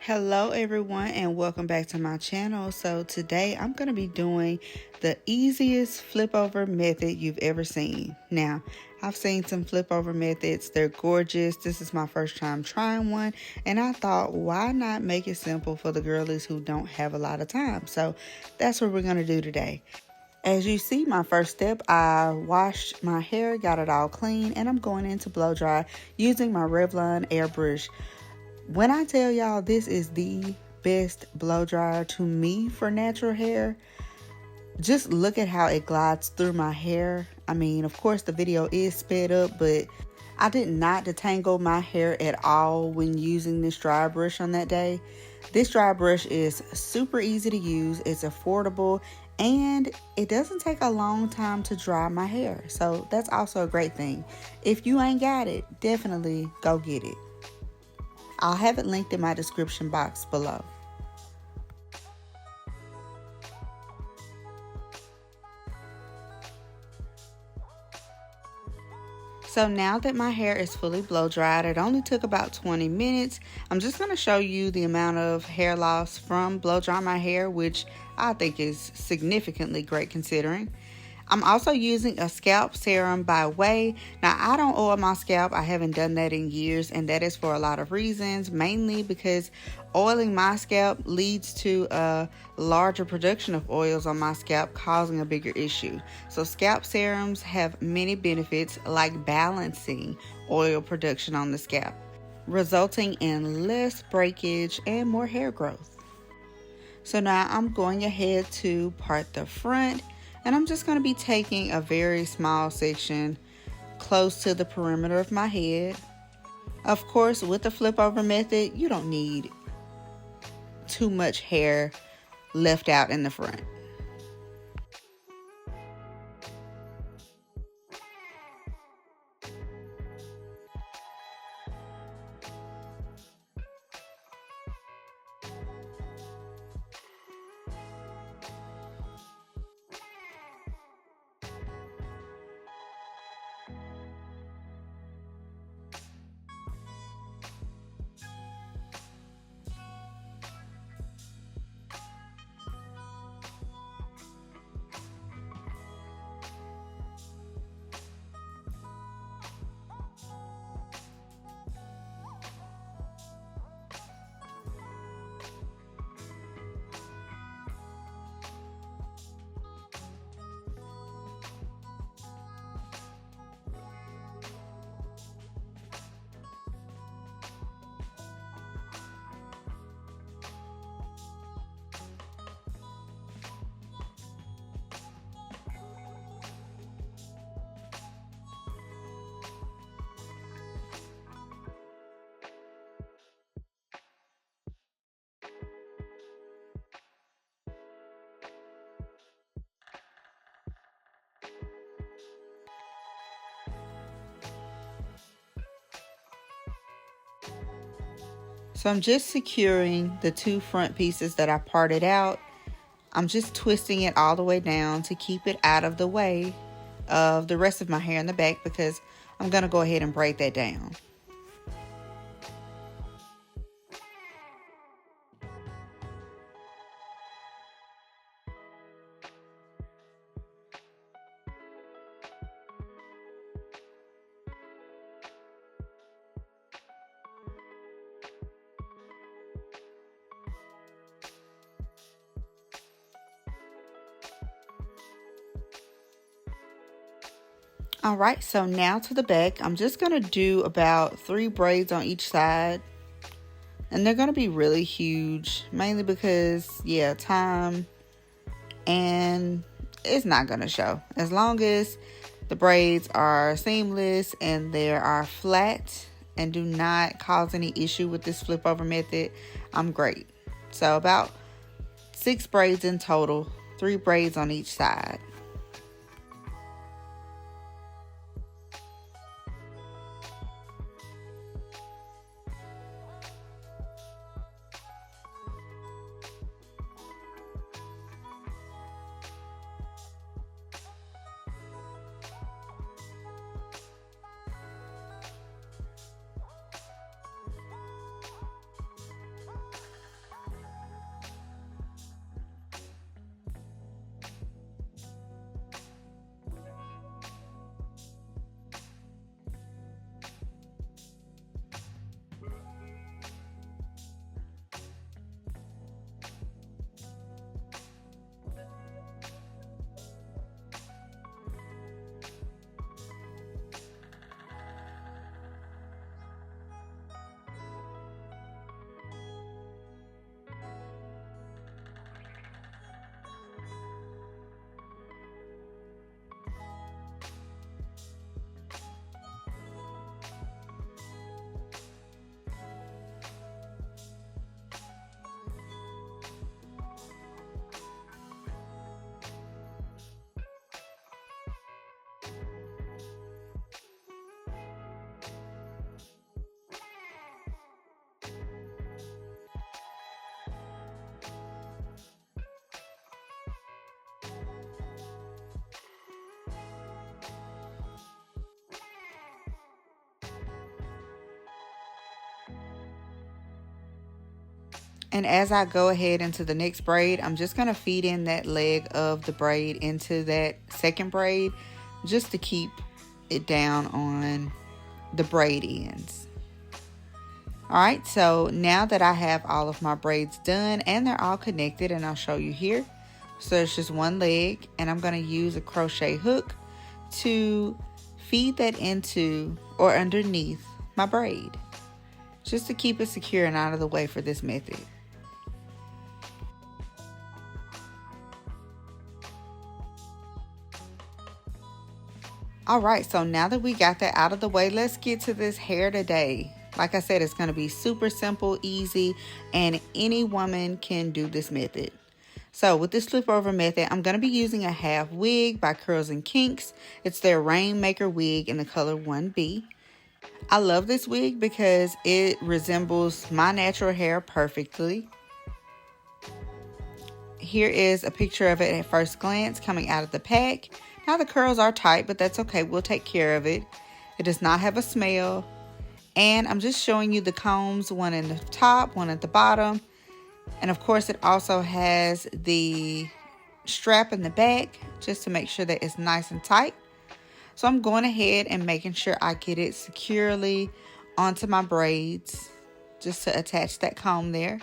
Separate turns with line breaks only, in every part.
Hello everyone and welcome back to my channel. So today I'm going to be doing the easiest flip over method you've ever seen. Now, I've seen some flip over methods. They're gorgeous. This is my first time trying one and I thought, why not make it simple for the girlies who don't have a lot of time? So that's what we're going to do today. As you see, my first step, I washed my hair, got it all clean, and I'm going in to blow dry using my Revlon airbrush. When I tell y'all this is the best blow dryer to me for natural hair, just look at how it glides through my hair. I mean, of course the video is sped up, but I did not detangle my hair at all when using this dry brush on that day. This dry brush is super easy to use, it's affordable, and it doesn't take a long time to dry my hair. So that's also a great thing. If you ain't got it, definitely go get it. I'll have it linked in my description box below. So now that my hair is fully blow dried, it only took about 20 minutes. I'm just going to show you the amount of hair loss from blow dry my hair, which I think is significantly great considering. I'm also using a scalp serum by Way. Now, I don't oil my scalp. I haven't done that in years, and that is for a lot of reasons, mainly because oiling my scalp leads to a larger production of oils on my scalp, causing a bigger issue. So scalp serums have many benefits, like balancing oil production on the scalp, resulting in less breakage and more hair growth. So now I'm going ahead to part the front. And I'm just going to be taking a very small section close to the perimeter of my head. Of course, with the flip over method, you don't need too much hair left out in the front. So I'm just securing the two front pieces that I parted out. I'm just twisting it all the way down to keep it out of the way of the rest of my hair in the back, because I'm going to go ahead and braid that down. All right, so now to the back. I'm just going to do about 3 braids on each side. And they're going to be really huge, mainly because, yeah, time, and it's not going to show. As long as the braids are seamless and they are flat and do not cause any issue with this flip over method, I'm great. So about 6 braids in total, 3 braids on each side. And as I go ahead into the next braid, I'm just going to feed in that leg of the braid into that second braid just to keep it down on the braid ends. Alright, so now that I have all of my braids done and they're all connected, and I'll show you here. So it's just one leg, and I'm going to use a crochet hook to feed that into or underneath my braid, just to keep it secure and out of the way for this method. Alright, so now that we got that out of the way, let's get to this hair today. Like I said, it's going to be super simple, easy, and any woman can do this method. So with this flip over method, I'm going to be using a half wig by Curls and Kinks. It's their Rainmaker wig in the color 1B. I love this wig because it resembles my natural hair perfectly. Here is a picture of it at first glance coming out of the pack. Now the curls are tight, but that's okay. We'll take care of it. It does not have a smell. And I'm just showing you the combs, one in the top, one at the bottom. And of course, it also has the strap in the back just to make sure that it's nice and tight. So I'm going ahead and making sure I get it securely onto my braids just to attach that comb there.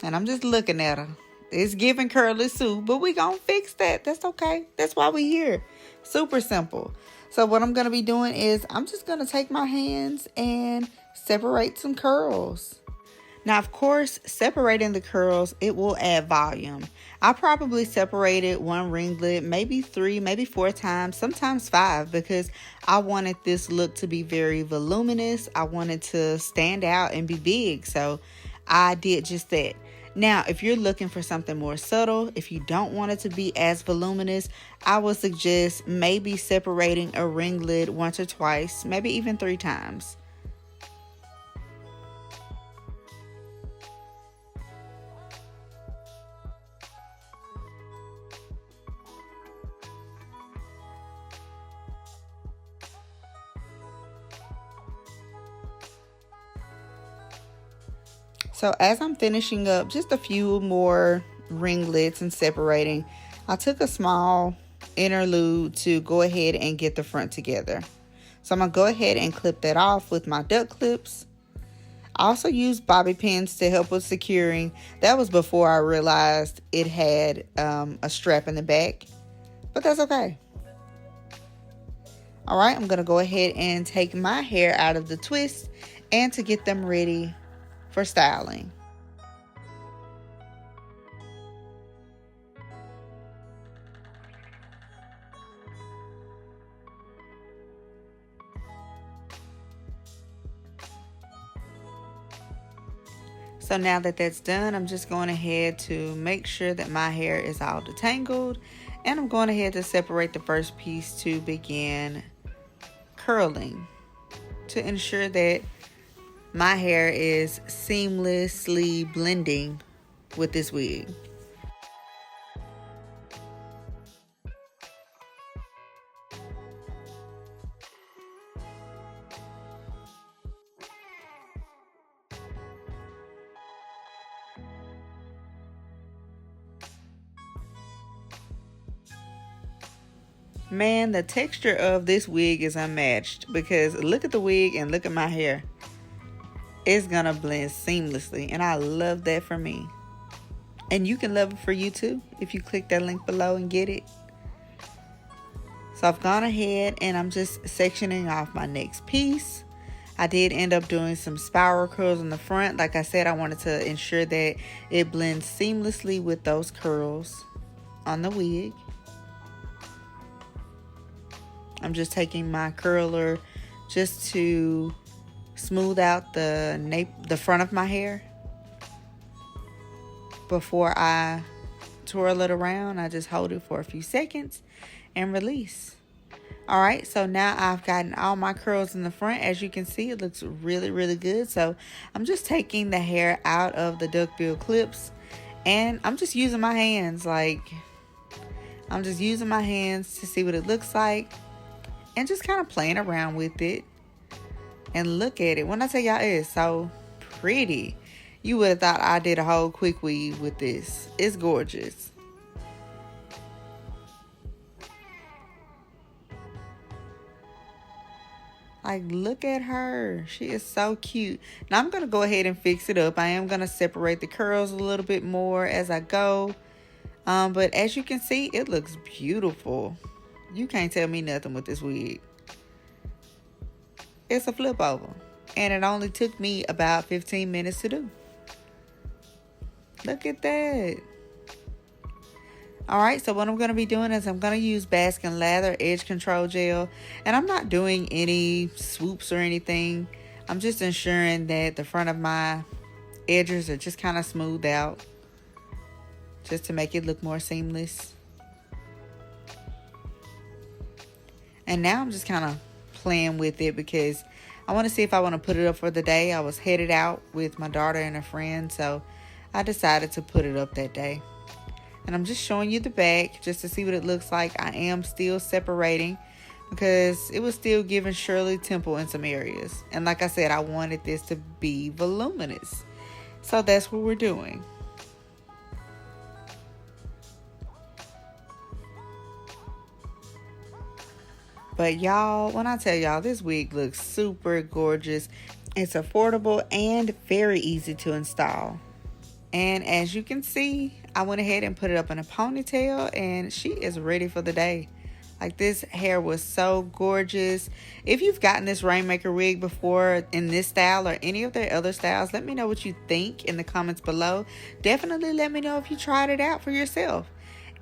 And I'm just looking at her. It's giving Curly Sue, but we gonna fix that. That's okay. That's why we here. Super simple. So what I'm gonna be doing is I'm just gonna take my hands and separate some curls. Now, of course, separating the curls, it will add volume. I probably separated one ringlet, maybe 3, maybe 4 times, sometimes 5, because I wanted this look to be very voluminous. I wanted to stand out and be big, so I did just that. Now, if you're looking for something more subtle, if you don't want it to be as voluminous, I would suggest maybe separating a ringlet once or twice, maybe even 3 times. So as I'm finishing up just a few more ringlets and separating, I took a small interlude to go ahead and get the front together. So I'm going to go ahead and clip that off with my duck clips. I also used bobby pins to help with securing. That was before I realized it had a strap in the back, but that's okay. All right, I'm going to go ahead and take my hair out of the twist and to get them ready for styling. So now that that's done, I'm just going ahead to make sure that my hair is all detangled, and I'm going ahead to separate the first piece to begin curling to ensure that my hair is seamlessly blending with this wig. Man, the texture of this wig is unmatched because look at the wig and look at my hair. It's gonna blend seamlessly, and I love that for me. And you can love it for you too if you click that link below and get it. So I've gone ahead and I'm just sectioning off my next piece. I did end up doing some spiral curls in the front. Like I said, I wanted to ensure that it blends seamlessly with those curls on the wig. I'm just taking my curler just to smooth out the front of my hair before I twirl it around. I just hold it for a few seconds and release. All right, so now I've gotten all my curls in the front. As you can see, it looks really, really good. So I'm just taking the hair out of the duckbill clips, and I'm just using my hands. I'm just using my hands to see what it looks like, and just kind of playing around with it. And look at it. When I tell y'all, it is so pretty. You would have thought I did a whole quick weave with this. It's gorgeous. Like, look at her. She is so cute. Now, I'm going to go ahead and fix it up. I am going to separate the curls a little bit more as I go. But as you can see, it looks beautiful. You can't tell me nothing with this wig. It's a flip over. And it only took me about 15 minutes to do. Look at that. Alright, so what I'm going to be doing is I'm going to use Baskin Lather Edge Control Gel. And I'm not doing any swoops or anything. I'm just ensuring that the front of my edges are just kind of smoothed out. Just to make it look more seamless. And now I'm just kind of playing with it because I want to see if I want to put it up for the day. I was headed out with my daughter and a friend, so I decided to put it up that day. And I'm just showing you the back just to see what it looks like. I am still separating because it was still giving Shirley Temple in some areas. And like I said, I wanted this to be voluminous. So that's what we're doing. But y'all, when I tell y'all, this wig looks super gorgeous. It's affordable and very easy to install. And as you can see, I went ahead and put it up in a ponytail and she is ready for the day. Like, this hair was so gorgeous. If you've gotten this Rainmaker wig before in this style or any of their other styles, let me know what you think in the comments below. Definitely let me know if you tried it out for yourself.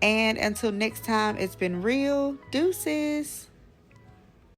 And until next time, it's been real. Deuces.